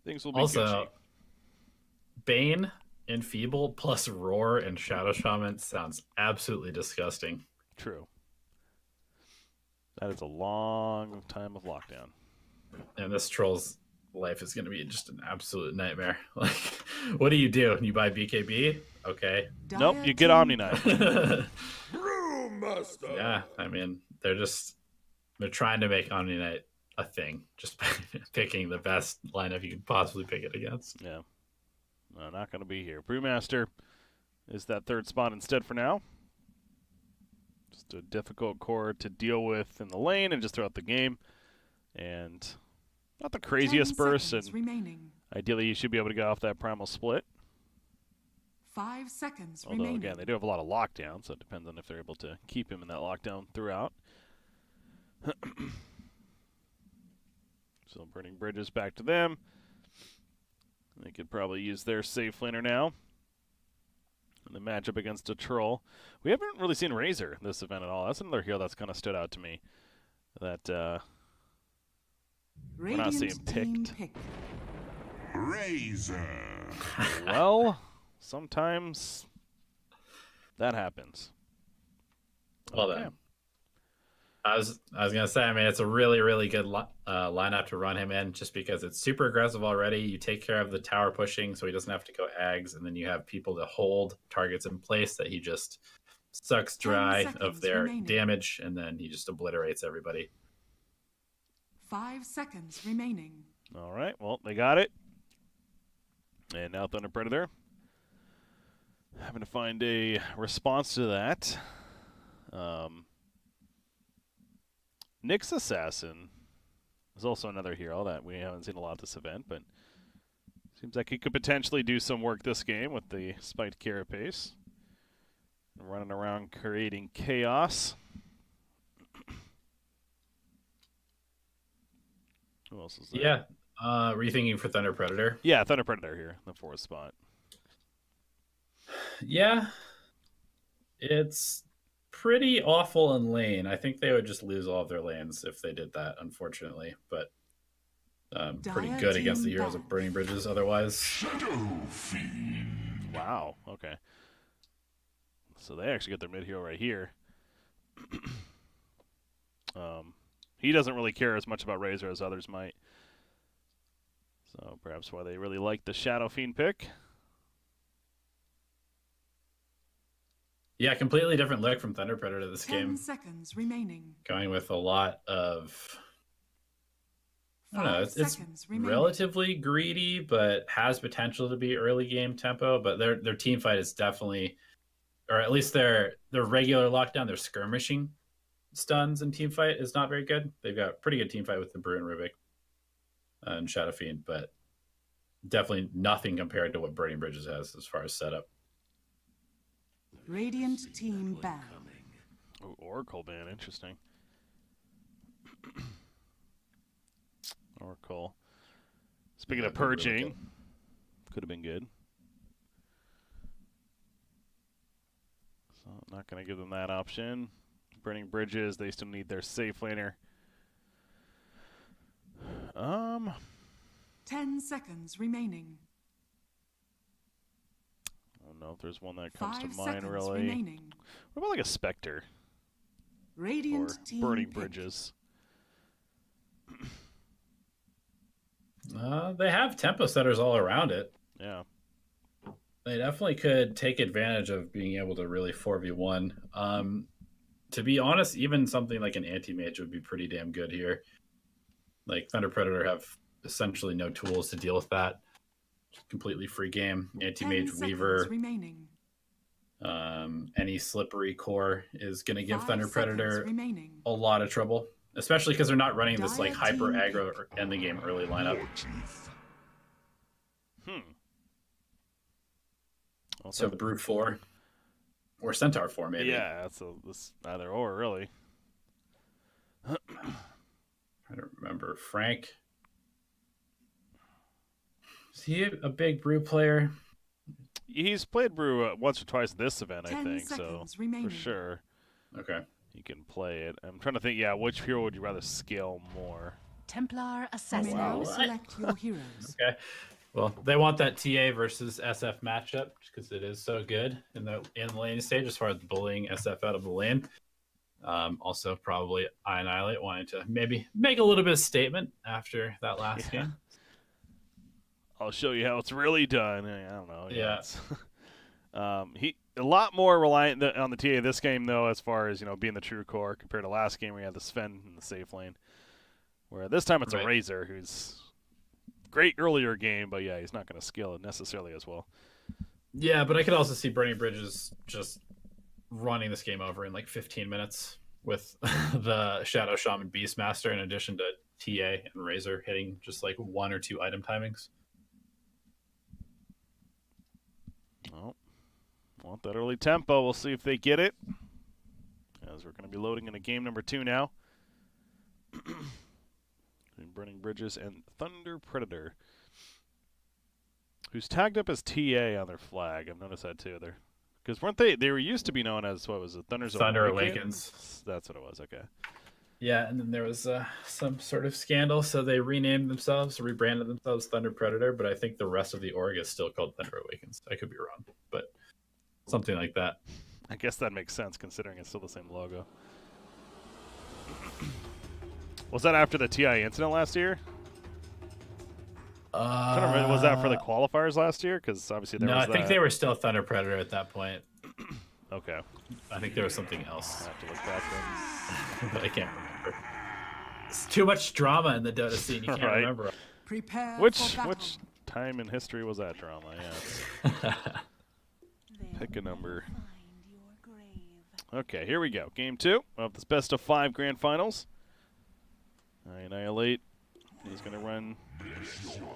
things will be Also, Gucci. Bane and Feeble plus Roar and Shadow Shaman sounds absolutely disgusting. True. That is a long time of lockdown. And this troll's life is going to be just an absolute nightmare. Like, what do? You buy BKB? Okay. Nope, you get Omni Knight. Brewmaster. Yeah, I mean, they're trying to make Omni Knight a thing, just by picking the best lineup you can possibly pick it against. Yeah. No, not going to be here. Brewmaster is that third spot instead for now. Just a difficult core to deal with in the lane and just throughout the game. And not the craziest burst, and remaining. ideally you should be able to get off that primal split. 5 seconds Although, remaining. again, they do have a lot of lockdown, so it depends on if they're able to keep him in that lockdown throughout. So burning bridges back to them. They could probably use their safe laner now. In the matchup against a troll. We haven't really seen Razor this event at all. That's another hero that's kind of stood out to me. That we're not seeing picked. Razor. Well, sometimes that happens. Well then, I was gonna say, I mean, it's a really good lineup to run him in, just because it's super aggressive already. You take care of the tower pushing, so he doesn't have to go ags, and then you have people to hold targets in place that he just sucks dry of their damage, and then he just obliterates everybody. 5 seconds remaining. All right, well, they got it. And now Thunder Predator having to find a response to that. Nyx Assassin is also another hero that we haven't seen a lot this event, but seems like he could potentially do some work this game with the spiked carapace. Running around creating chaos. Who else is there? Yeah. Were you thinking for Thunder Predator? Yeah, Thunder Predator here, the 4th spot. Yeah. It's pretty awful in lane. I think they would just lose all of their lanes if they did that, unfortunately. But pretty good against the heroes of Burning Bridges otherwise. Shadow Fiend. Wow, okay. So they actually get their mid hero right here. He doesn't really care as much about Razor as others might. So perhaps why they really like the Shadow Fiend pick. Yeah, completely different look from Thunder Predator this 10 game. seconds remaining. Going with a lot of, I don't know, it's remaining. relatively greedy, but has potential to be early game tempo. But their team fight is definitely, or at least their regular lockdown, their skirmishing stuns and team fight is not very good. They've got pretty good team fight with the Brew and Rubik and Shadow Fiend, but definitely nothing compared to what Burning Bridges has as far as setup. Radiant team ban. Oh, Oracle ban, interesting. Oracle. Speaking of purging, could have been good. So I'm not going to give them that option. Burning Bridges, they still need their safe laner. 10 seconds remaining. I don't know if there's one that comes to 5 mind seconds really. remaining. What about like a Spectre Radiant or team Burning pick. Bridges? They have tempo setters all around it. Yeah. They definitely could take advantage of being able to really 4v1. To be honest, even something like an anti-mage would be pretty damn good here. Like Thunder Predator have essentially no tools to deal with that. Completely free game. Anti-mage Weaver. Remaining. Any slippery core is going to give 5 Thunder Predator seconds remaining. a lot of trouble. Especially because they're not running this like Dire hyper team aggro end the game early lineup. So Brute 4 or Centaur 4 maybe. Yeah, that's either or really. I don't remember. Frank. Is he a big Brew player? He's played Brew once or twice this event, I 10 think, so seconds remaining. for sure Okay. he can play it. I'm trying to think, yeah, which hero would you rather scale more? Templar Oh, assassin. wow. Now select your heroes. Okay. Well, they want that TA versus SF matchup because it is so good in the lane stage as far as bullying SF out of the lane. Also, probably Annihilate wanting to maybe make a little bit of statement after that last game. I'll show you how it's really done. I don't know. Yeah. It's he a lot more reliant on the TA this game though, as far as being the true core compared to last game where you had the Sven in the safe lane. Where this time it's a Razor who's great earlier game, but yeah, he's not going to scale it necessarily as well. Yeah, but I could also see Burning Bridges just running this game over in like 15 minutes with the Shadow Shaman Beastmaster in addition to TA and Razor hitting just like 1 or 2 item timings. Well, want that early tempo. We'll see if they get it. As we're going to be loading into game number 2 now. Burning Bridges and Thunder Predator, who's tagged up as TA on their flag. I've noticed that too. Because weren't they were used to be known as, what was it, Thunder Awakens. That's what it was. Okay. Yeah, and then there was some sort of scandal, so they renamed themselves, rebranded themselves Thunder Predator, but I think the rest of the org is still called Thunder Awakens. I could be wrong, but something like that. I guess that makes sense considering it's still the same logo. Was that after the TI incident last year? Was that for the qualifiers last year? Because obviously there was I think they were still Thunder Predator at that point. Okay. I think there was something else. I have to look back then. But I can't remember. It's too much drama in the Dota scene. You can't remember. Prepare Which for battle. time in history was that drama? Yeah. Pick a number. Okay, here we go. Game 2 of this best of 5 grand finals. Annihilate. He's going to run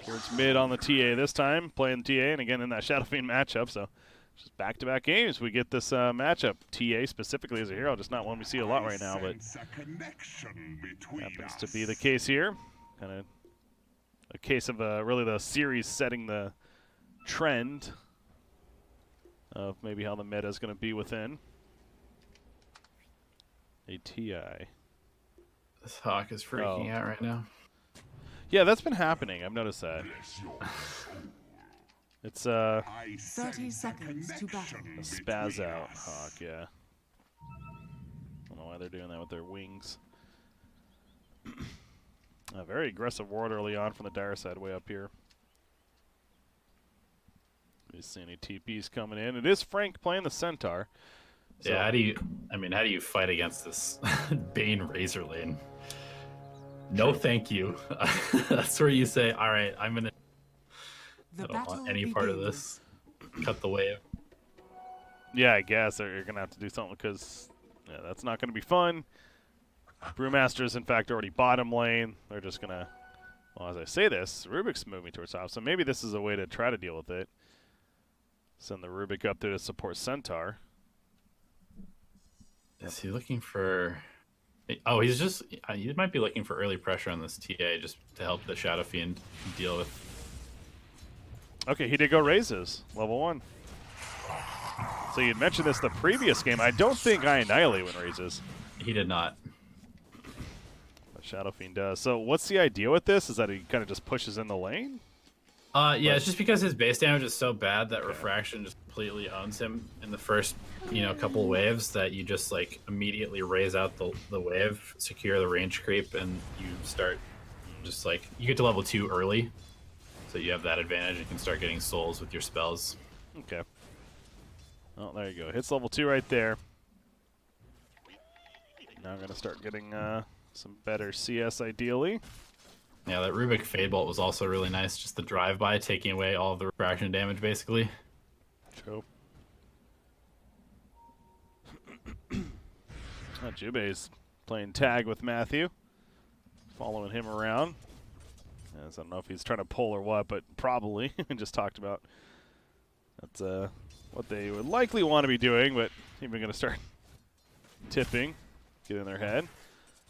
towards mid on the TA this time, playing TA, and again in that Shadow Fiend matchup. So just back-to-back games, we get this matchup. TA specifically as a hero, just not one we see a lot right now, but happens to be the case here. Kind of a case of really the series setting the trend of maybe how the meta is going to be within a TI. This Hawk is freaking out right now. Yeah, that's been happening. I've noticed that. It's 30 seconds to battle. a spaz out Hawk, yeah. I don't know why they're doing that with their wings. A very aggressive ward early on from the dire side way up here. You see any TPs coming in. It is Frank playing the Centaur. So, Yeah, how do you fight against this Bane Razor lane? No, thank you. That's where you say, all right, I don't want any part of this. Cut the wave. yeah, I guess you're going to have to do something because that's not going to be fun. Brewmaster's, in fact, already bottom lane. They're just going to, well, as I say this, Rubik's moving towards top, so maybe this is a way to try to deal with it. Send the Rubik up there to support Centaur. Is he looking for... Oh, he's just... He might be looking for early pressure on this TA just to help the Shadow Fiend deal with... Okay, he did go raises, level 1. So you mentioned this the previous game. I don't think I Annihilate when raises. He did not. But Shadow Fiend does. So what's the idea with this? Is that he kind of just pushes in the lane? Yeah, it's just because his base damage is so bad that Refraction just completely owns him in the first, couple waves that you just, like, immediately raise out the wave, secure the range creep, and you start just, like, you get to level 2 early, so you have that advantage and can start getting souls with your spells. Okay. Oh, there you go. Hits level 2 right there. Now I'm going to start getting some better CS, ideally. Yeah, that Rubik Fade Bolt was also really nice. Just the drive-by, taking away all of the refraction damage, basically. True. Jube's playing tag with Matthew. Following him around. As I don't know if he's trying to pull or what, but probably. Just talked about. That's what they would likely want to be doing, but even going to start tipping. Get in their head.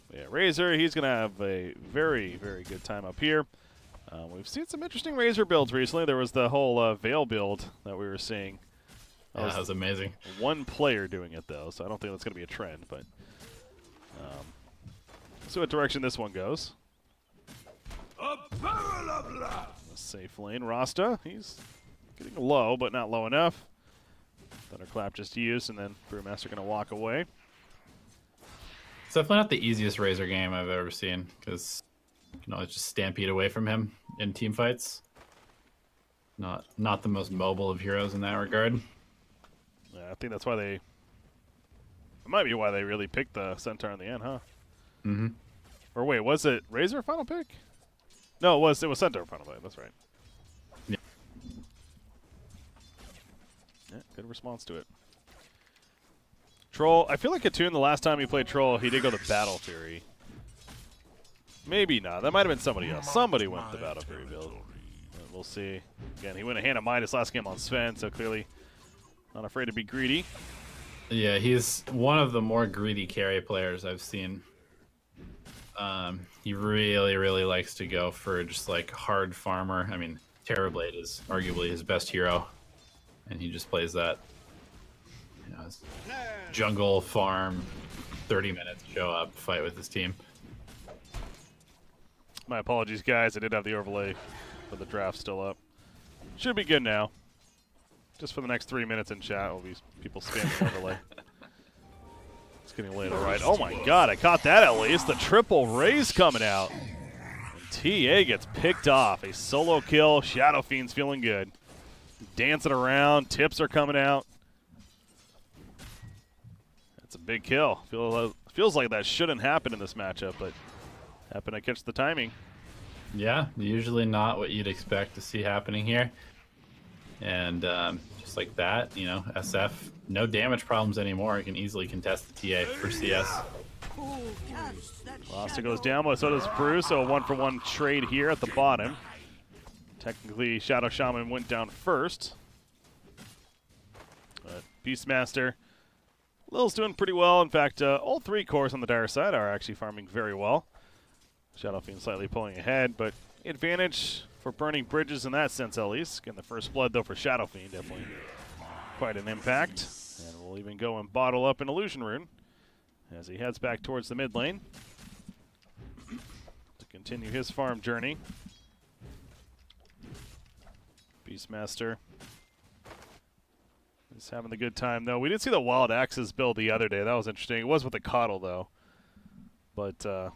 But yeah, Razor, he's going to have a very, very good time up here. We've seen some interesting Razor builds recently. There was the whole Veil build that we were seeing. That was amazing. One player doing it, though, so I don't think that's going to be a trend. But see what direction this one goes. Safe lane. Rasta, he's getting low, but not low enough. Thunderclap just used, and then Brewmaster going to walk away. It's definitely not the easiest Razor game I've ever seen, because you can always just stampede away from him in team fights. Not the most mobile of heroes in that regard. Yeah, I think that's why they... It might be why they really picked the Centaur in the end, huh? Mm-hmm. Or wait, was it Razor final pick? No, it was Centaur final pick. That's right. Yeah. Yeah, good response to it. Troll, I feel like Attune, the last time he played Troll, he did go to Battle Fury. Maybe not. That might have been somebody else. Somebody went to the Battle Fury build. But we'll see. Again, he went a hand of Midas last game on Sven, so clearly not afraid to be greedy. Yeah, he's one of the more greedy carry players I've seen. He really, really likes to go for just like hard farmer. I mean, Terrorblade is arguably his best hero, and he just plays that. You know, jungle farm, 30 minutes, show up, fight with his team. My apologies, guys. I did have the overlay for the draft still up. Should be good now. Just for the next 3 minutes in chat, will be people spamming overlay. It's getting late, all right. Oh my god, I caught that at least. The triple raise coming out. And TA gets picked off. A solo kill. Shadow Fiend's feeling good. Dancing around. Tips are coming out. That's a big kill. Feels like that shouldn't happen in this matchup, but happened to catch the timing. Yeah, usually not what you'd expect to see happening here. And just like that, you know, SF, no damage problems anymore. You can easily contest the TA for CS. Rasta goes down, but so does Brew, so a 1-for-1 trade here at the bottom. Technically, Shadow Shaman went down first. But Beastmaster, Lil's doing pretty well. In fact, all three cores on the dire side are actually farming very well. Shadow Fiend slightly pulling ahead, but advantage for burning bridges in that sense, at least. Getting the first blood, though, for Shadow Fiend, definitely quite an impact. And we'll even go and bottle up an Illusion Rune as he heads back towards the mid lane to continue his farm journey. Beastmaster is having a good time, though. We did see the Wild Axes build the other day. That was interesting. It was with the Coddle, though. But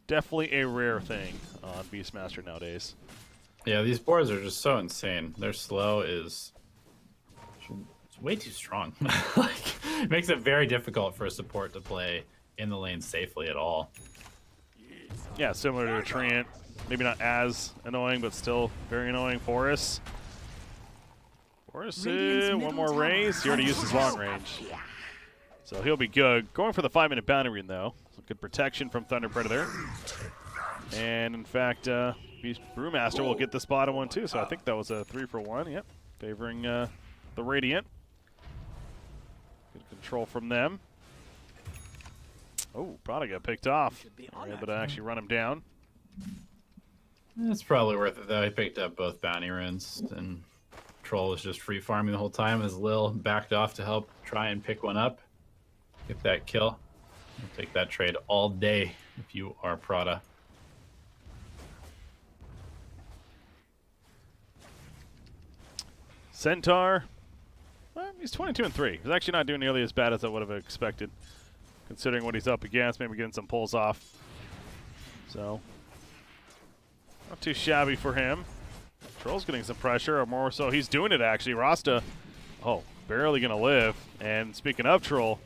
definitely a rare thing on Beastmaster nowadays. Yeah, these boards are just so insane. Their slow is it's way too strong. Like, it makes it very difficult for a support to play in the lane safely at all. Yeah, similar to a Treant. Maybe not as annoying, but still very annoying. Forest. Forest, one more raise. He already used his long range. So he'll be good. Going for the 5-minute bounty rune, though. Some good protection from Thunder Predator. And, in fact, Brewmaster will get this bottom one, too. So I think that was a 3-for-1. Yep, favoring the Radiant. Good control from them. Oh, Prada got picked off. They're able to actually run him down. It's probably worth it, though. He picked up both bounty runes, and Troll was just free farming the whole time as Lil backed off to help try and pick one up. Get that kill. You'll take that trade all day if you are Prada. Centaur, well, he's 22-3. He's actually not doing nearly as bad as I would have expected, considering what he's up against. Maybe getting some pulls off. So, not too shabby for him. Troll's getting some pressure, or more so, he's doing it actually. Rasta, barely gonna live. And speaking of Troll,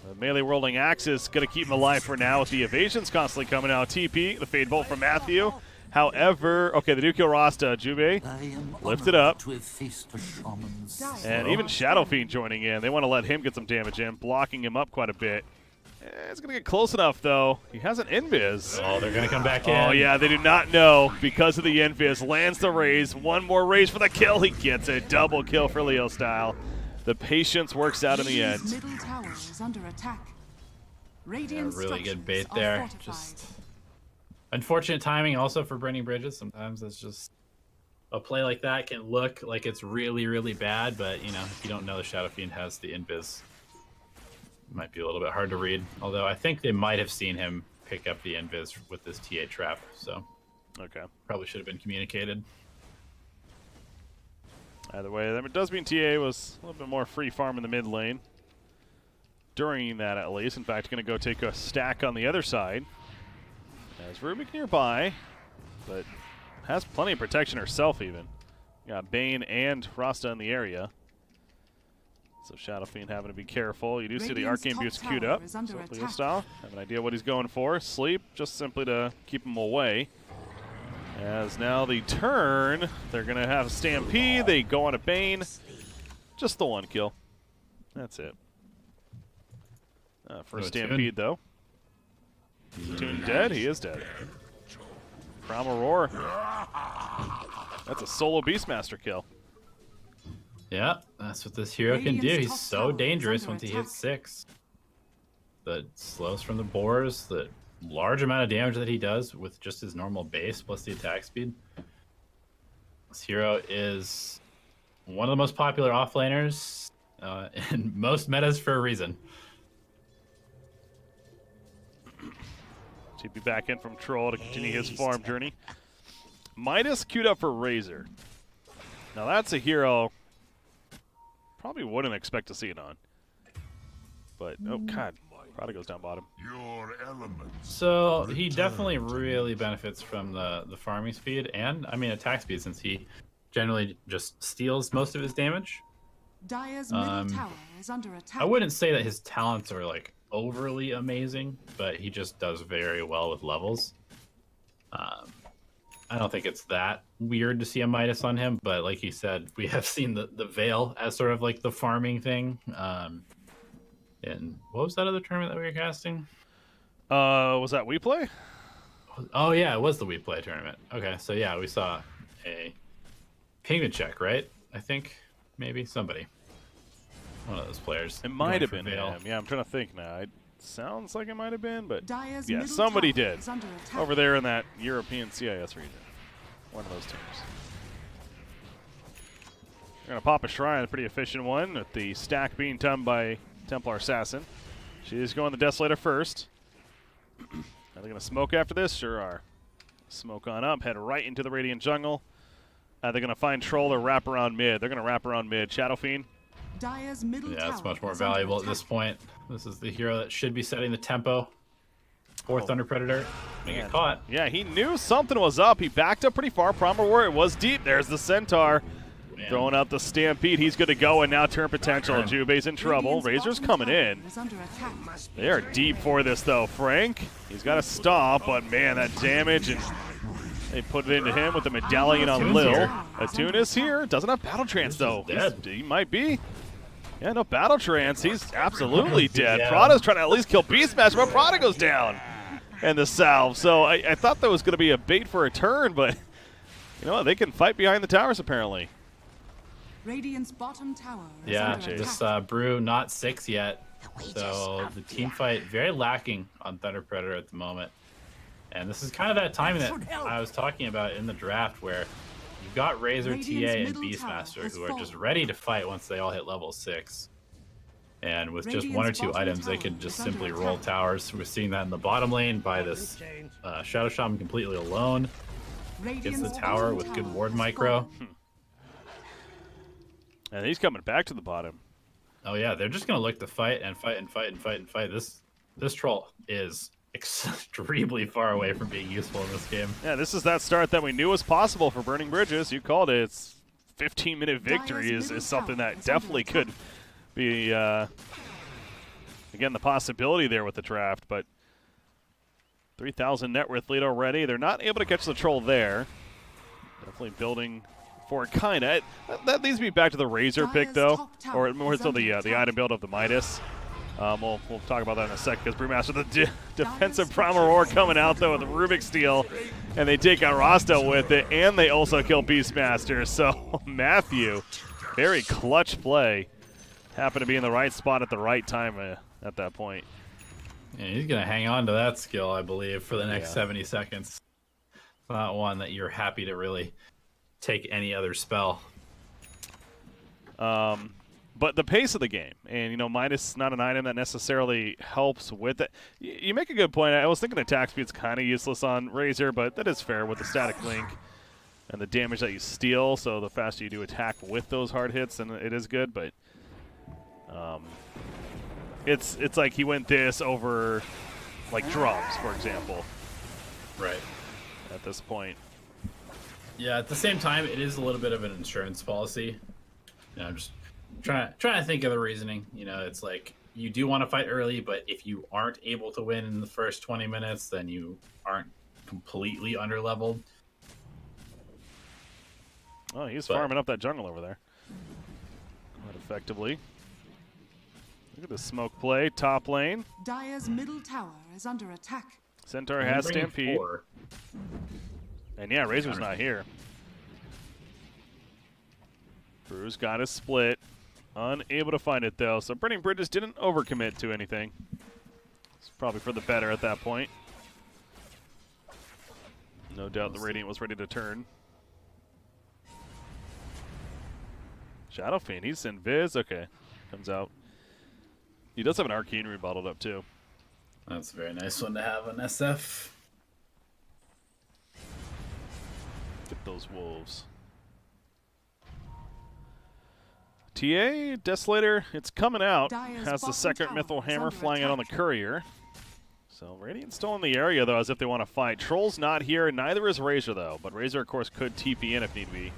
the melee rolling axis gonna keep him alive for now with the evasions constantly coming out. TP, the Fade Bolt from Matthew. However, okay, they do kill Rasta. Jube lifted up. And even Shadow Fiend joining in. They want to let him get some damage in, blocking him up quite a bit. It's going to get close enough, though. He has an invis. Oh, they're going to come back in. Oh, yeah, they do not know because of the invis. Lands the raise. One more raise for the kill. He gets a double kill for Leo style. The patience works out in the end. Middle tower is under attack. Yeah, really good bait there. Just unfortunate timing also for burning bridges. Sometimes it's just a play like that can look like it's really, really bad, but you know, if you don't know the Shadow Fiend has the invis, it might be a little bit hard to read. Although I think they might have seen him pick up the invis with this TA trap. So Okay. Probably should have been communicated. Either way, that does mean TA was a little bit more free farm in the mid lane. During that, at least. In fact, going to go take a stack on the other side. As Rubik nearby, but has plenty of protection herself even. Got Bane and Rasta in the area. So Shadow Fiend having to be careful. You do see the Arcane Boots queued up. So Leo style. Have an idea what he's going for. Sleep, just simply to keep him away. As now the turn, they're going to have Stampede. They go on a Bane. Just the one kill. That's it. For Stampede, though. Is Toon dead? He is dead. Primal Roar. That's a solo Beastmaster kill. Yeah, that's what this hero can do. He's so dangerous once he hits 6. The slows from the boars, the large amount of damage that he does with just his normal base plus the attack speed. This hero is one of the most popular offlaners in most metas for a reason. TP back in from Troll to continue his farm journey. Midas queued up for Razor. Now that's a hero probably wouldn't expect to see it on. But, oh god, Prodigal's down bottom. Your elements. So he definitely really benefits from the farming speed and, I mean, attack speed, since he generally just steals most of his damage. Dire's middle tower is under attack. I wouldn't say that his talents are like overly amazing, but he just does very well with levels. I don't think it's that weird to see a Midas on him, but like you said, we have seen the Veil as sort of like the farming thing. And what was that other tournament that we were casting? Was that We Play? Oh yeah, it was the We Play tournament. Okay, so yeah, we saw a Pigment check, right? I think maybe somebody, one of those players. It might have been Veil. him. Yeah, I'm trying to think now. It sounds like it might have been, but Dire's yeah, middle somebody tower did is under attack. over there in that European CIS region. One of those teams. We're going to pop a Shrine, a pretty efficient one, with the stack being done by Templar Assassin. She is going the Desolator first. Are they going to smoke after this? Sure are. Smoke on up, head right into the Radiant Jungle. They're going to find Troll or wrap around mid. They're going to wrap around mid. Shadow Fiend. Dire's middle Yeah, it's tower much more is under valuable at attack. this point. This is the hero that should be setting the tempo for Thunder Predator. May get caught. Yeah, he knew something was up. He backed up pretty far. Primal War, it was deep. There's the Centaur. Man. Throwing out the Stampede. He's good to go, and now turn potential. Jube's in trouble. Radiant's Razor's bottom coming tower in. is under attack. They are deep for this, though. Frank, he's got to stop, but man, that damage, and they put it into him with the medallion on Attune's Lil. here. Attune is here. Doesn't have Battle Trance, though. He's dead. He might be. Yeah, no Battle Trance. He's absolutely dead. Yeah. Prada's trying to at least kill Beastmaster, but Prada goes down. And the salve. So I thought that was going to be a bait for a turn, but you know what? They can fight behind the towers, apparently. Radiant's bottom tower is Yeah, under this attack. Brew not 6 yet. So the team fight very lacking on Thunder Predator at the moment. And this is kind of that time that I was talking about in the draft where you've got Razor, Radiant's TA, and middle Beastmaster tower has who are just fallen. ready to fight once they all hit level 6. And with just Radiant's one or two bottom items, they tower could just is under simply attack. roll towers. We're seeing that in the bottom lane by this Shadow Shaman completely alone. Gets the Radiant's tower bottom with good tower ward has micro. fallen. And he's coming back to the bottom. Oh yeah, they're just gonna look to fight and fight and fight and fight and fight. This troll is extremely far away from being useful in this game. Yeah, this is that start that we knew was possible for Burning Bridges. You called it. It's 15-minute victory Dire's is middle something tower that is under definitely attack. could be, again, the possibility there with the draft. But 3,000 net worth lead already. They're not able to catch the troll there. Definitely building for Kinda. That leads me back to the Razor pick, Dire's though, top tower or more is so under the attack. item build of the Midas. We'll talk about that in a second because Brewmaster, the defensive Dire's Primal Roar coming out, though, with the Rubik Steel, and they take out Rasta with it, and they also kill Beastmaster. So, Matthew, very clutch play. Happened to be in the right spot at the right time at that point. And he's gonna hang on to that skill, I believe, for the next Yeah. 70 seconds. It's not one that you're happy to really take any other spell. But the pace of the game, and you know, Midas not an item that necessarily helps with it. You make a good point. I was thinking attack speed's kind of useless on Razor, but that is fair with the static link and the damage that you steal. So the faster you do attack with those hard hits, then it is good. But it's like he went this over like drums, for example. Right. At this point. Yeah. At the same time, it is a little bit of an insurance policy. You know, I'm just trying to think of the reasoning. You know, it's like you do want to fight early, but if you aren't able to win in the first 20 minutes, then you aren't completely underleveled. Oh, he's farming up that jungle over there. Quite effectively. Look at the smoke play, top lane. Dire's middle tower is under attack. Centaur has Stampede. 4. And yeah, Razor's not here. Brew's got his split. Unable to find it, though. So Burning Bridges didn't overcommit to anything. It's probably for the better at that point. No doubt the Radiant was ready to turn. Shadow Fiend, he's in Viz. Okay, comes out. He does have an Arcane rebottled up, too. That's a very nice one to have on SF. Get those wolves. TA, Desolator, it's coming out. Has the second Mythal Hammer flying out on the Courier. So Radiant's still in the area, though, as if they want to fight. Troll's not here, neither is Razor, though. But Razor, of course, could TP in if need be.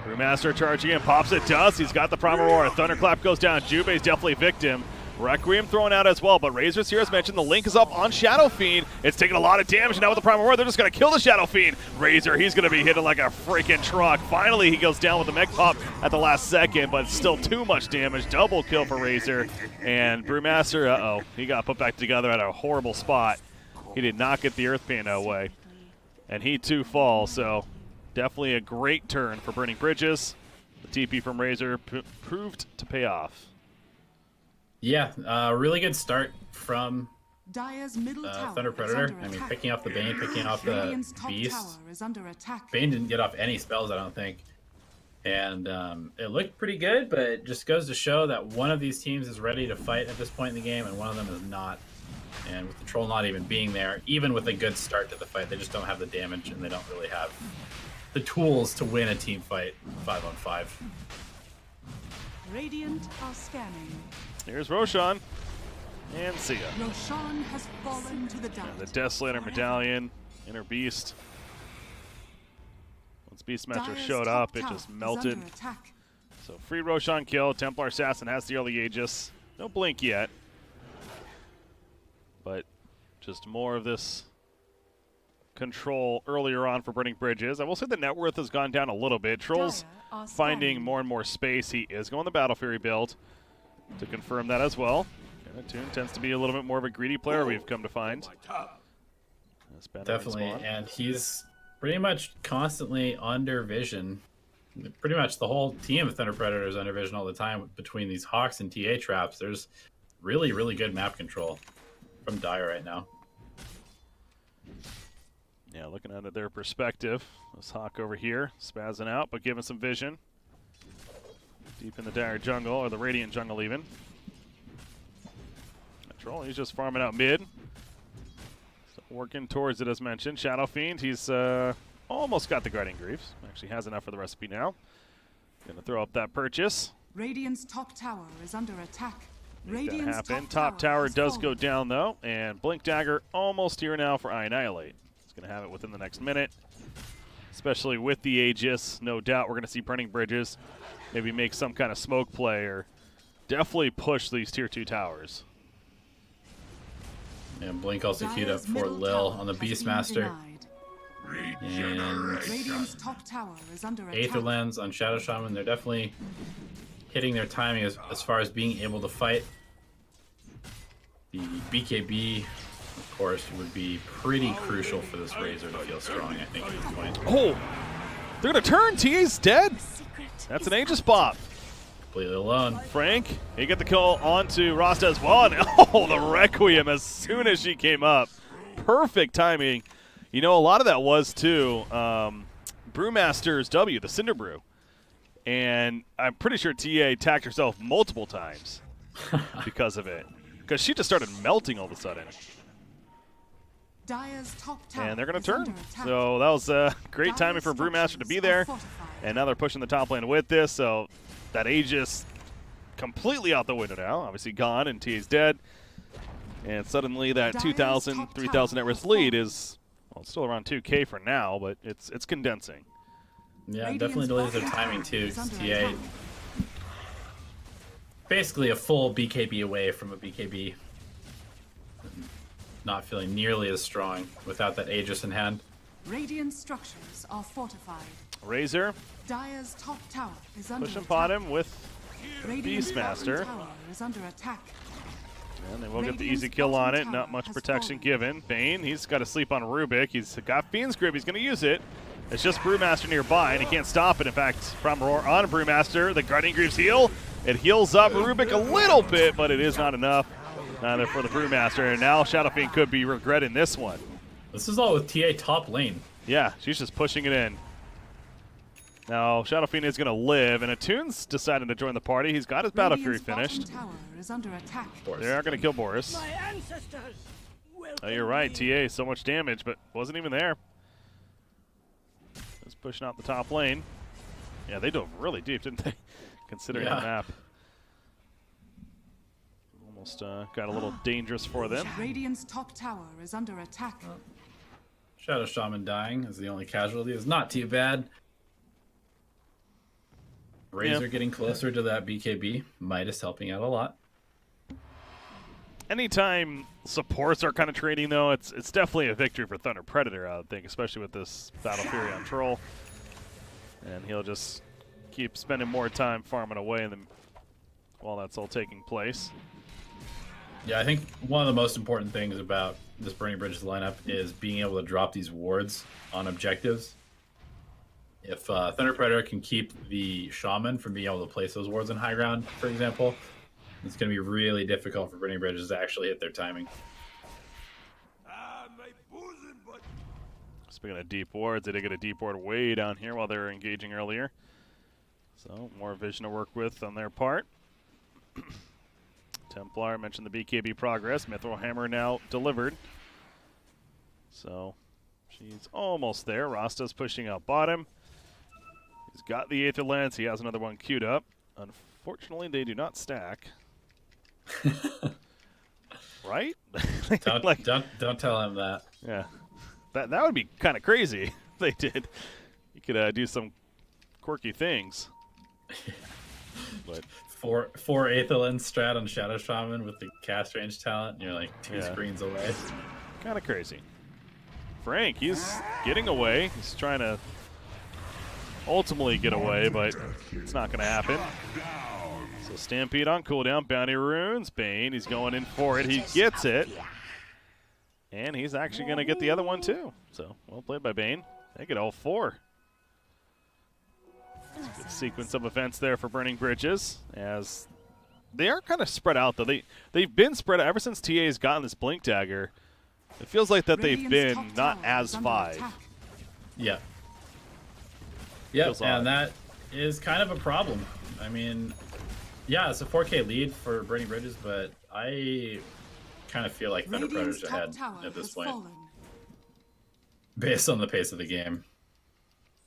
Brewmaster charging in, pops it, does. He's got the Primal Roar. Thunderclap goes down. Jube's definitely victim. Requiem thrown out as well, but Razor's here as mentioned. The link is up on Shadow Fiend. It's taking a lot of damage, and now with the Primal Roar, they're just going to kill the Shadow Fiend. Razor, he's going to be hitting like a freaking truck. Finally, he goes down with the mech pop at the last second, but still too much damage. Double kill for Razor, and Brewmaster, he got put back together at a horrible spot. He did not get the Earth Panda away, and he too falls, so definitely a great turn for Burning Bridges. The TP from Razor proved to pay off. Yeah, really good start from Dire's middle tower Thunder Predator. I mean, picking off the Bane, picking off the Beast. Bane didn't get off any spells, I don't think. And it looked pretty good, but it just goes to show that one of these teams is ready to fight at this point in the game, and one of them is not. And with the Troll not even being there, even with a good start to the fight, they just don't have the damage, and they don't really have the tools to win a team fight 5-on-5. Radiant are scanning. Here's Roshan. And see ya. Roshan has fallen to the dust. The Desolator Medallion, Inner Beast. Once Beastmaster showed up, it just melted. So free Roshan kill. Templar Assassin has the early Aegis. No blink yet. But just more of this control earlier on for Burning Bridges. I will say the net worth has gone down a little bit. Troll's finding more and more space. He is going the Battle Fury build to confirm that as well. Toon tends to be a little bit more of a greedy player, we've come to find. Definitely, and he's pretty much constantly under vision. Pretty much the whole team of Thunder Predator is under vision all the time between these Hawks and TA traps. There's really, really good map control from Dire right now. Yeah, looking at their perspective. This Hawk over here, spazzing out, but giving some vision. Deep in the Dire jungle, or the Radiant jungle even. Troll, he's just farming out mid. So working towards it as mentioned. Shadow Fiend, he's almost got the Guardian Greaves. Actually has enough for the recipe now. Gonna throw up that purchase. Radiant's top tower is under attack. Make that happen. Top tower does go down though, and Blink Dagger almost here now for Annihilate. He's gonna have it within the next minute. Especially with the Aegis, no doubt we're gonna see Burning Bridges. Maybe make some kind of smoke play or definitely push these tier 2 towers. And Blink also queued up for Lil on the Beastmaster. And Aether Lens on Shadow Shaman. They're definitely hitting their timing as far as being able to fight. The BKB, of course, would be pretty crucial for this Razor to feel strong, I think, at this point. Oh! They're going to turn! TA's dead! That's an Aegis Bop. Completely alone. Frank, he get the kill onto Rasta as well. And oh, the Requiem as soon as she came up. Perfect timing. You know, a lot of that was, too, Brewmaster's W, the Cinder Brew. And I'm pretty sure TA attacked herself multiple times because of it. Because she just started melting all of a sudden. Dire's top tower And they're going is to turn. under attack. So that was great timing for Brewmaster to be there. And now they're pushing the top lane with this. So that Aegis completely out the window now. Obviously gone and TA's dead. And suddenly that 2,000, 3,000 net worth lead is, well, still around 2K for now, but it's condensing. Yeah, definitely delays their timing too. TA basically a full BKB away from a BKB. Not feeling nearly as strong without that Aegis in hand. Radiant structures are fortified. Razor Dire's top tower is under pushing attack. pot him with Radiant's Beastmaster. bottom tower is under attack. And they will get the easy kill on it. Not much protection given. Bane, he's got to sleep on Rubik. He's got Fiend's Grip. He's going to use it. It's just Brewmaster nearby, and he can't stop it. In fact, from Roar on Brewmaster, the Guardian Greaves heal. It heals up Rubik a little bit, but it is not enough. Neither for the Brewmaster. And now Shadow Fiend could be regretting this one. This is all with TA top lane. Yeah, she's just pushing it in. Now, Shadow Fiend is going to live, and Attune's decided to join the party. He's got his Battle Fury Radiant's finished. bottom tower is under attack. They are going to kill Boris. My ancestors will Oh, you're right, TA. So much damage, but wasn't even there. Just pushing out the top lane. Yeah, they dove really deep, didn't they? Considering the map. Almost got a little dangerous for them. Radiant's top tower is under attack. Shadow Shaman dying is the only casualty. It's not too bad. Razor getting closer to that BKB. Midas helping out a lot. Anytime supports are kind of trading, though, it's definitely a victory for Thunder Predator, I would think, especially with this Battle Fury on Troll. And he'll just keep spending more time farming away while that's all taking place. Yeah, I think one of the most important things about this Burning Bridges lineup is being able to drop these wards on objectives. If Thunder Predator can keep the Shaman from being able to place those wards on high ground, for example, it's going to be really difficult for Burning Bridges to actually hit their timing. Speaking of deep wards, they did get a deep ward way down here while they were engaging earlier. So, more vision to work with on their part. Templar mentioned the BKB progress. Mithril Hammer now delivered. So, she's almost there. Rasta's pushing out bottom. He's got the Aether Lance. He has another one queued up. Unfortunately, they do not stack. Right? Don't tell him that. Yeah. That would be kind of crazy if they did. You could do some quirky things. But Four Aetherland strat on Shadow Shaman with the cast range talent, and you're like two screens away. kind of crazy. Frank, he's getting away. He's trying to ultimately get away, but it's not going to happen. So Stampede on cooldown, Bounty Runes, Bane, he's going in for it. He gets it. And he's actually going to get the other one too. So, well played by Bane. They get all four. Good sequence of events there for Burning Bridges, as they are kind of spread out, though. They've been spread out ever since TA's gotten this Blink Dagger. It feels like that they've been not as five. Yeah. Yep, Feels and odd. that is kind of a problem. I mean, yeah, it's a 4K lead for Burning Bridges, but I kind of feel like Thunder Predators are ahead at this point, based on the pace of the game.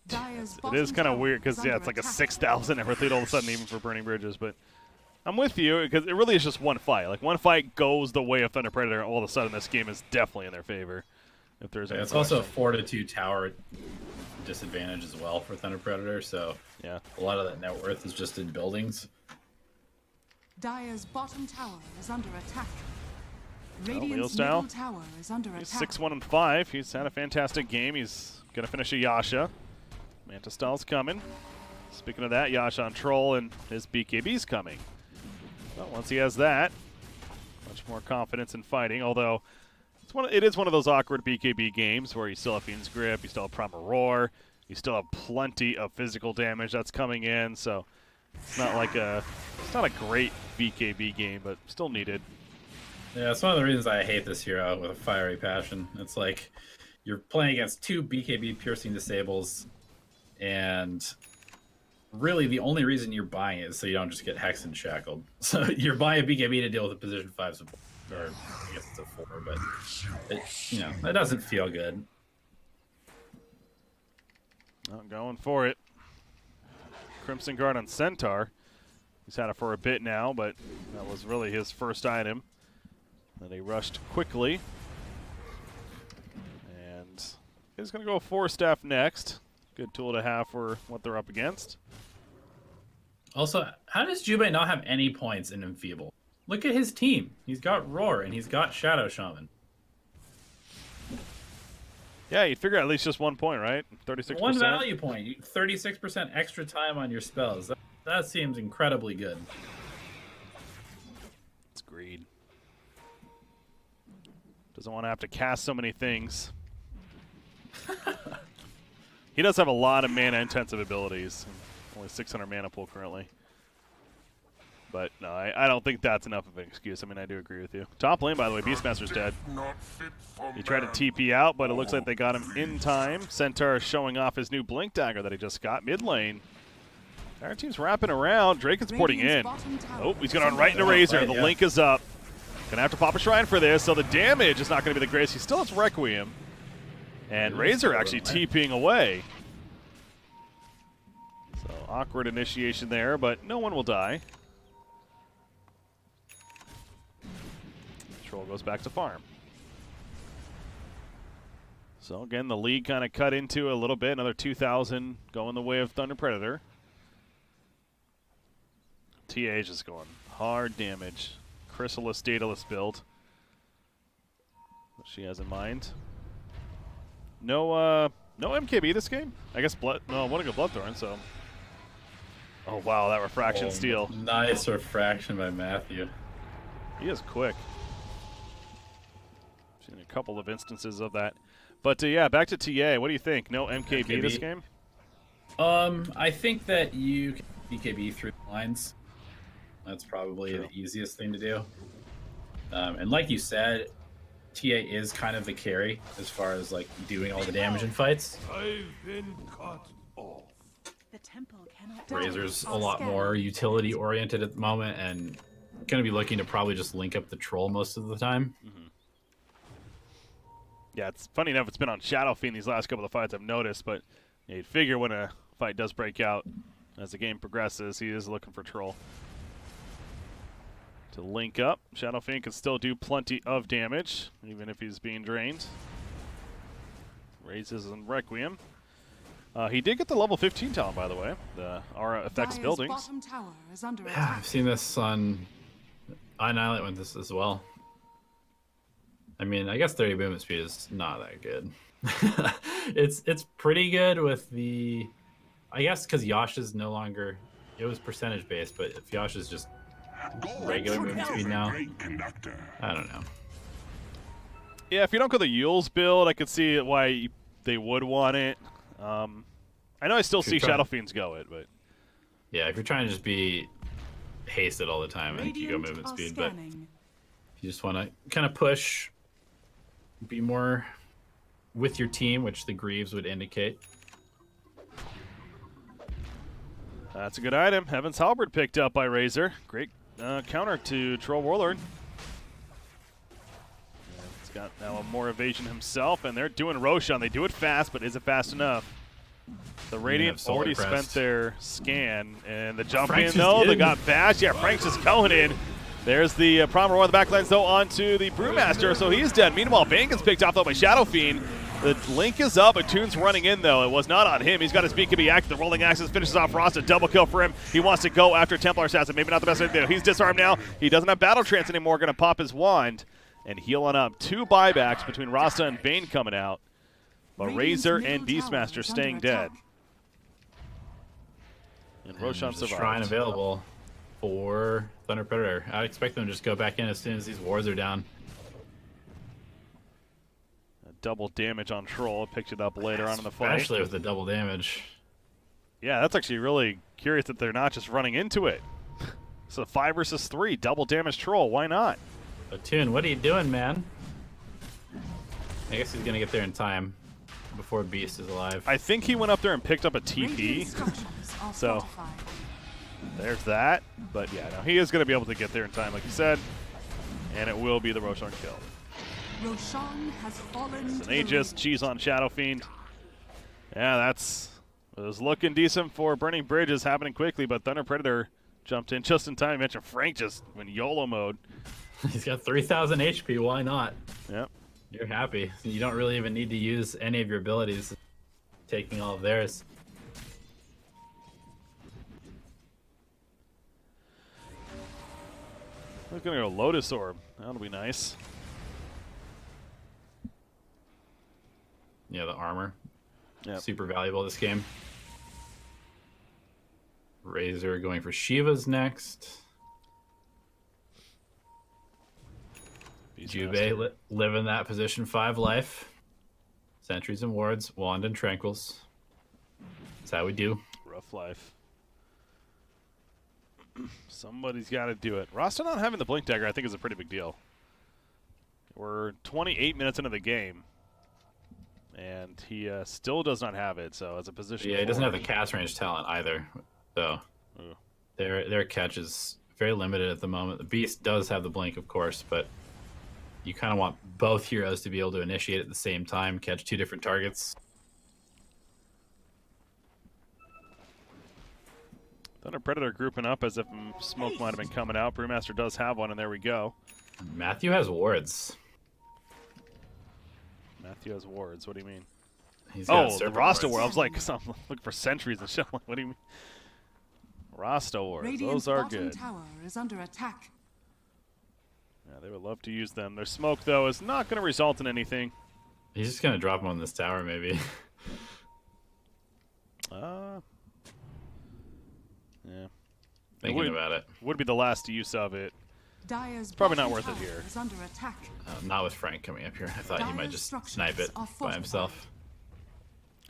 It is kind of weird because, yeah, it's like a 6,000 every lead all of a sudden, even for Burning Bridges. But I'm with you because it really is just one fight. Like, one fight goes the way of Thunder Predator, all of a sudden this game is definitely in their favor. If there's any It's also a 4-2 tower disadvantage as well for Thunder Predator, so yeah, a lot of that net worth is just in buildings. Dire's bottom tower is under attack. Leo Radiant's style. middle tower is under He's attack. 6-1-5. He's had a fantastic game. He's going to finish a Yasha. Manta Style's coming. Speaking of that, Yasha on Troll, and his BKB's coming. Well, once he has that, much more confidence in fighting, although it is one of those awkward BKB games where you still have Fiend's Grip, you still have Primal Roar, you still have plenty of physical damage that's coming in, so it's not like it's not a great BKB game, but still needed. Yeah, it's one of the reasons I hate this hero with a fiery passion. It's like you're playing against two BKB piercing disables, and really the only reason you're buying it is so you don't just get hexed and shackled. So you're buying a BKB to deal with a position 5 support, or I guess it's a 4, but that doesn't feel good. I'm going for it. Crimson Guard on Centaur. He's had it for a bit now, but that was really his first item. Then he rushed quickly. And he's going to go 4-staff next. Good tool to have for what they're up against. Also, how does Jubei not have any points in Enfeeble? Look at his team. He's got Roar, and he's got Shadow Shaman. Yeah, you'd figure at least just 1 point, right? 36%. One value point. 36% extra time on your spells. That seems incredibly good. It's greed. Doesn't want to have to cast so many things. He does have a lot of mana-intensive abilities. Only 600 mana pool currently. But no, I don't think that's enough of an excuse. I mean, I do agree with you. Top lane, by the way, Beastmaster's dead. He tried to TP out, but it looks like they got him in time. Centaur showing off his new Blink Dagger that he just got. Mid lane. Our team's wrapping around. Drake is porting in. Oh, he's going to run right into Razor. The link is up. Going to have to pop a shrine for this, so the damage is not going to be the greatest. He still has Requiem. And Razor actually TPing away. So awkward initiation there, but no one will die. Troll goes back to farm. So again, the league kind of cut into a little bit. Another 2,000 going the way of Thunder Predator. TA is just going hard damage. Chrysalis, Daedalus build. What she has in mind. No MKB this game? I guess Blood. No, what a good Bloodthorn, so. Oh, wow, that refraction steal. Nice refraction by Matthew. He is quick. Seen a couple of instances of that. But, yeah, back to TA. What do you think? No MKB this game? I think that you can BKB through the lines. That's probably the easiest thing to do. And like you said, TA is kind of the carry as far as like doing all the damage in fights. I've been cut off. The temple cannot Razor's a lot more utility oriented at the moment and going to be looking to probably just link up the troll most of the time. Mm-hmm. Yeah, it's funny enough, it's been on Shadow Fiend these last couple of fights I've noticed, but you'd figure when a fight does break out as the game progresses, he is looking for troll. To link up, Shadow Fiend can still do plenty of damage, even if he's being drained. Raises and Requiem. He did get the level 15 talent, by the way. The Aura affects buildings. Yeah, I've seen this on Annihilate with this as well. I mean, I guess 30 movement speed is not that good. It's pretty good with the... I guess because Yasha's no longer... It was percentage based, but if Yasha's just regular movement speed now, I don't know. Yeah, if you don't go the Yule's build, I could see why they would want it. I know I still see Shadow Fiends go it, but... Yeah, if you're trying to just be hasted all the time, I think you go movement speed, but if you just want to kind of push, be more with your team, which the Greaves would indicate. That's a good item. Heaven's Halberd picked up by Razor. Great counter to Troll Warlord. He's got now more evasion himself, and they're doing Roshan. They do it fast, but is it fast enough? The Radiant already spent their scan, and the jump in, though. They got bashed. Yeah, Frank's just going in. There's the Promer on the backlines, though, onto the Brewmaster, so he's dead. Meanwhile, Bane gets picked off, though, by Shadow Fiend. The link is up, but Toon's running in, though. It was not on him. He's got his BKB active. The rolling axis finishes off Ross. A double kill for him. He wants to go after Templar Assassin. Maybe not the best thing to do. He's disarmed now. He doesn't have Battle Trance anymore. Going to pop his wand and heal on up. 2 buybacks between Rasta and Bane coming out. But Razor and Beastmaster staying dead. And Roshan survived. Shrine available for Thunder Predator. I expect them to just go back in as soon as these wards are down. Double damage on Troll. Picked it up later on in the fight. Especially with the double damage. Yeah, that's actually really curious that they're not just running into it. So 5 versus 3, double damage Troll. Why not? Toon, what are you doing, man? I guess he's going to get there in time before Beast is alive. I think he went up there and picked up a TP. are So- fortified. There's that. But yeah, no, he is going to be able to get there in time, like you said. And it will be the Roshan kill. Roshan has fallen It's to an the Aegis, Raven. cheese on Shadow Fiend. Yeah, it was looking decent for Burning Bridges, happening quickly, but Thunder Predator jumped in just in time. You mentioned Frank just went YOLO mode. He's got 3,000 HP. Why not? Yep. You're happy. You don't really even need to use any of your abilities. Taking all of theirs. We're going to go Lotus Orb. That'll be nice. Yeah, the armor. Yep. Super valuable this game. Razor going for Shiva's next. Jubei living that position 5 life. Sentries and wards, wand and tranquils. That's how we do. Rough life. Somebody's got to do it. Rasta not having the Blink Dagger, I think, is a pretty big deal. We're 28 minutes into the game, and he still does not have it. So as a position, Yeah, he doesn't have the forward- cast range talent either. So Ooh. their catch is very limited at the moment. The Beast does have the blink, of course, but you kind of want both heroes to be able to initiate at the same time, catch 2 different targets. Thunder Predator grouping up as if smoke might have been coming out. Brewmaster does have one, and there we go. Matthew has wards. Matthew has wards. What do you mean? He's got Oh, the serpent Rasta wards. ward. I was like, I'm looking for sentries and shit. What do you mean? Rasta wards. Radiant's Those are bottom good. tower is under attack. Yeah, they would love to use them. Their smoke, though, is not going to result in anything. He's just gonna drop him on this tower, maybe. Yeah. Thinking about it. Would be the last use of it. Dire's Probably not bottom worth it tower here. is under attack. Not with Frank coming up here. I thought he might Dire's just structures snipe it are by fortified. himself.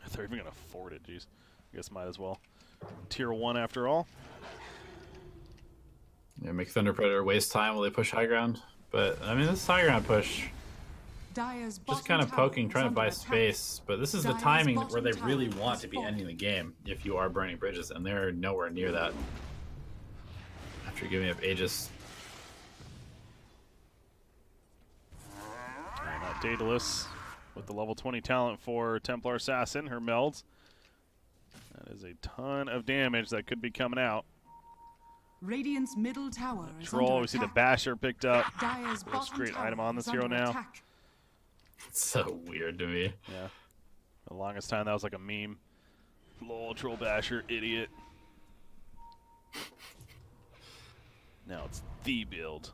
If they're even going to afford it, jeez. I guess might as well. Tier 1 after all. Yeah, make Thunder Predator waste time while they push high ground. But I mean, this high ground push, Dire's just bottom kind of tower poking, is trying to under buy attack. space. But this is the Dire's timing bottom where they tower really is want to be falling. ending the game if you are burning bridges, and they're nowhere near that. After giving up Aegis. Now Daedalus with the level 20 talent for Templar Assassin, her melds. That is a ton of damage that could be coming out. Radiant's middle tower is Troll, under we see the attack. Basher picked up. Dire's First bottom great tower item on this is hero under now. attack. It's so weird to me. Yeah. The longest time that was like a meme. Lol, Troll Basher, idiot. Now it's the build.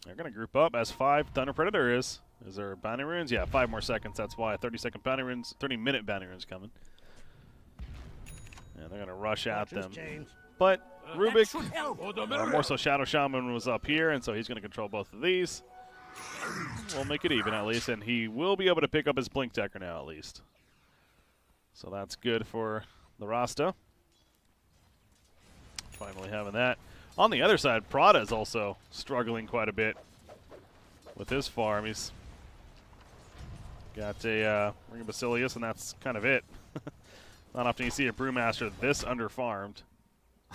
They're going to group up as 5 Thunder Predator is. Is there bounty runes? Yeah, 5 more seconds. That's why 30-second bounty runes, 30-minute bounty runes coming. Yeah, they're going to rush at them. But Rubik, Should help. more so Shadow Shaman was up here, and so he's going to control both of these. We'll make it even at least, and he will be able to pick up his Blink Decker now at least. So that's good for the Rasta. Finally having that. On the other side, Prada is also struggling quite a bit with his farm. He's got a Ring of Basilius, and that's kind of it. Not often you see a Brewmaster this under-farmed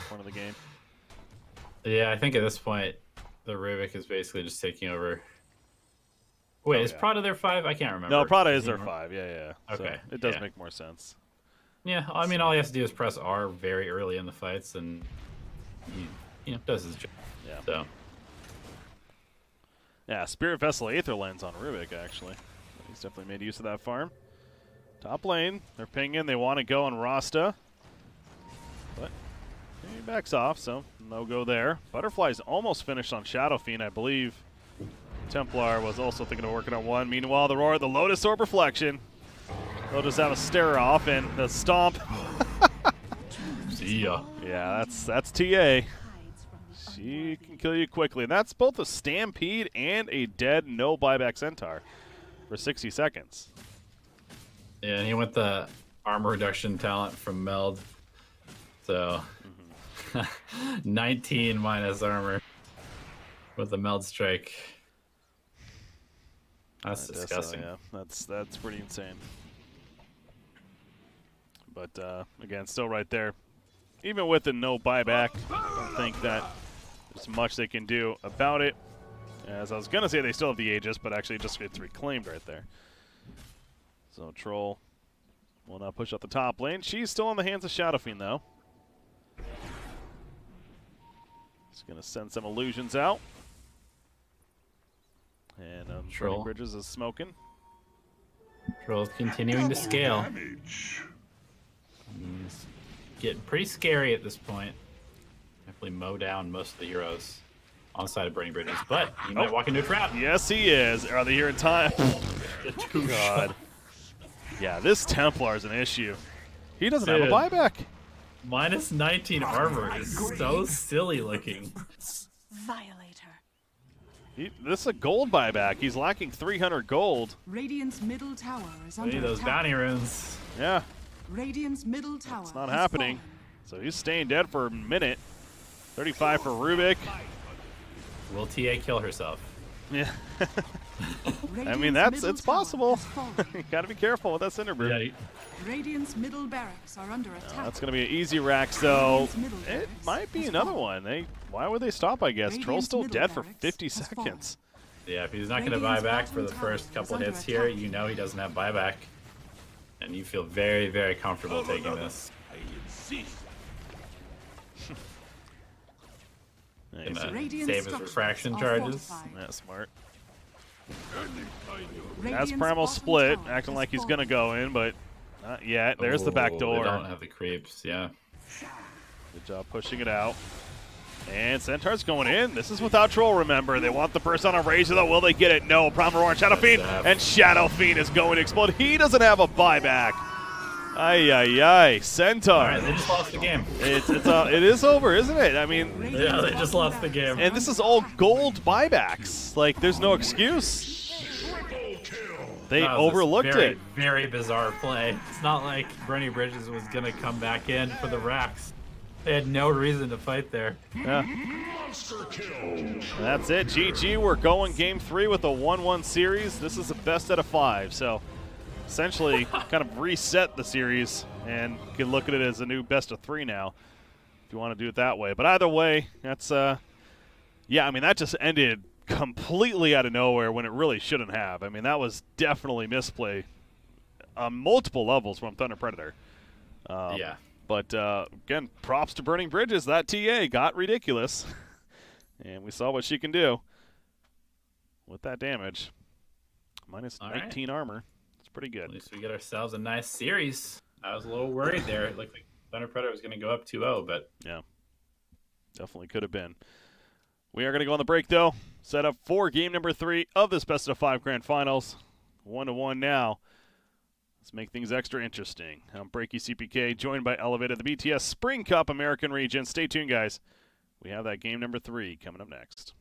point of the game. Yeah, I think at this point, the Rubik is basically just taking over. Wait, is yeah. Prada their 5? I can't remember. No, Prada is you their remember? 5. Yeah. Okay, So it does yeah. make more sense. Yeah, I mean, all he has to do is press R very early in the fights, and he does his job. Yeah. So Yeah, Spirit Vessel Aether lands on Rubik, actually. He's definitely made use of that farm. Top lane, they're pinging. They want to go on Rasta. But he backs off, so no go there. Butterfly's almost finished on Shadow Fiend, I believe. Templar was also thinking of working on one. Meanwhile, the Roar, the Lotus Orb Reflection. They'll just have a stare off and the Stomp. see ya. Yeah, that's TA. She can kill you quickly. And that's both a Stampede and a dead no buyback Centaur for 60 seconds. Yeah, and he went the armor reduction talent from Meld. So 19 minus armor with the Meld strike. That's I guess so, disgusting. yeah, that's pretty insane. But again, still right there. Even with the no buyback, I don't think that there's much they can do about it. As I was going to say they still have the Aegis, but actually it just gets reclaimed right there. So Troll will now push up the top lane. She's still in the hands of Shadow Fiend, though. He's going to send some illusions out. And Troll. Burning Bridges is smoking. Troll's continuing to scale. He's getting pretty scary at this point. Definitely mow down most of the heroes on the side of Burning Bridges, but he might walk into a trap. Yes, he is. Are they here in time? God. Yeah, this Templar is an issue. He doesn't have a buyback. Minus 19 armor is so silly looking. Violator. This is a gold buyback. He's lacking 300 gold. Radiant's middle tower is Need under those attack. bounty runes. Yeah, Radiant's middle tower. it's not has happening. fallen. So he's staying dead for a minute. 35 for Rubik. Will TA kill herself? Yeah. Radiant's mean, it's middle possible. tower has fallen. You gotta be careful with that Cinder Brew. Yeah, Radiant's middle barracks are under attack. That's gonna be an easy rack, so Radiant's middle it barracks might be has another fallen. one. Why would they stop, I guess? Radiant's Troll's still middle dead for barracks 50 has fallen. seconds. yeah, if he's not going to buy Radiant's back for the bottom first tower couple is under hits here, attack. you know he doesn't have buyback. And you feel very, very comfortable taking this. I insist. Nice. Gonna Radiant save his structures refraction are charges. fortified. That's smart. Any kind of That's Radiant's Primal bottom split, tower acting has like he's fallen. gonna go in, but not yet. There's the back Oh, door. They don't have the creeps, yeah. Good job pushing it out. And Centaur's going in. This is without Troll, remember. They want the burst on a Razor, though. Will they get it? No. Primal Roar on Shadow Fiend. And Shadow Fiend is going to explode. He doesn't have a buyback. Ay, ay, ay. Centaur. All right, they just lost the game. It is over, isn't it? I mean, Yeah, they just lost the game. and this is all gold buybacks. Like, there's no excuse. They That was a overlooked very, it. Very bizarre play. It's not like Burning Bridges was going to come back in for the racks. They had no reason to fight there. Yeah. That's it. GG. We're going game 3 with a 1-1 series. This is the best out of 5. So essentially kind of reset the series and you can look at it as a new best of 3 now if you want to do it that way. But either way, that's yeah, I mean, that just ended completely out of nowhere when it really shouldn't have. I mean, that was definitely misplay on multiple levels from Thunder Predator. Yeah. But, again, props to Burning Bridges. That TA got ridiculous. And we saw what she can do with that damage. Minus All 19 armor. It's pretty At good. least we get ourselves a nice series. I was a little worried there. It looked like Thunder Predator was going to go up 2-0, but Yeah. Definitely could have been. We are going to go on the break, though. Set up for game number 3 of this best of 5 grand finals. 1-1 now. Let's make things extra interesting. I'm BreakyCPK, joined by Elevated, the BTS Spring Cup American region. Stay tuned, guys. We have that game number 3 coming up next.